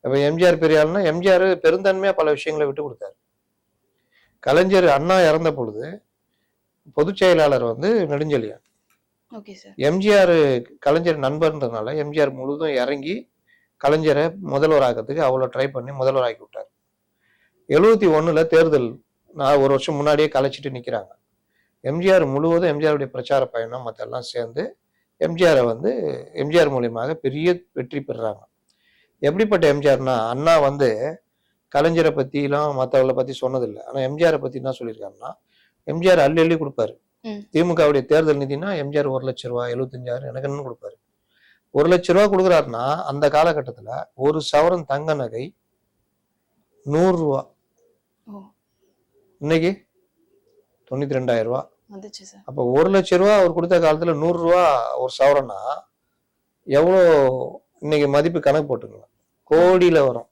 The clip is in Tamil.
இப்போ எம்ஜிஆர் பெரிய ஆளுனா எம்ஜிஆர் பெருந்தன்மையாக பல விஷயங்களை விட்டு கொடுத்தாரு. கலைஞர் அண்ணா இறந்த பொழுது பொதுச் செயலாளர் வந்து நெடுஞ்செழியன். எம்ஜிஆர் கலைஞர் நண்பர்ன்றதுனால எம்ஜிஆர் முழுதும் இறங்கி கலைஞரை முதல்வர் ஆக்கிறதுக்கு அவ்வளோ ட்ரை பண்ணி முதல்வர் ஆக்கி விட்டார். 71 தேர்தல் நான் ஒரு வருஷம் முன்னாடியே கலைச்சிட்டு நிற்கிறாங்க. எம்ஜிஆர் முழுவதும் எம்ஜிஆருடைய பிரச்சார பயணம் மற்றெல்லாம் சேர்ந்து எம்ஜிஆரை வந்து எம்ஜிஆர் மூலியமாக பெரிய வெற்றி பெறுறாங்க. எப்படிப்பட்ட எம்ஜிஆர்னா, அண்ணா வந்து கலைஞரை பற்றிலாம் மற்றவர்களை பற்றி சொன்னதில்லை. ஆனால் எம்ஜிஆரை பற்றி என்ன சொல்லியிருக்காருன்னா, எம்ஜிஆர் அள்ளி அள்ளி கொடுப்பாரு. திமுகவுடைய தேர்தல் நிதினா எம்ஜிஆர் 1 லட்ச ரூபா 75,000 எனக்கு என்ன கொடுப்பாரு. 1 லட்ச ரூபா கொடுக்குறாருன்னா அந்த காலகட்டத்தில் ஒரு சவரன் தங்க நகை 100 ரூபா, இன்னைக்கு 92,000 ரூபா. அப்போ 1 லட்ச ரூபா அவர் கொடுத்த காலத்துல 100 ரூபா ஒரு சவரன்னா எவ்வளோ இன்னைக்கு மதிப்பு கணக்கு போட்டுக்கலாம், கோடியில வரும்.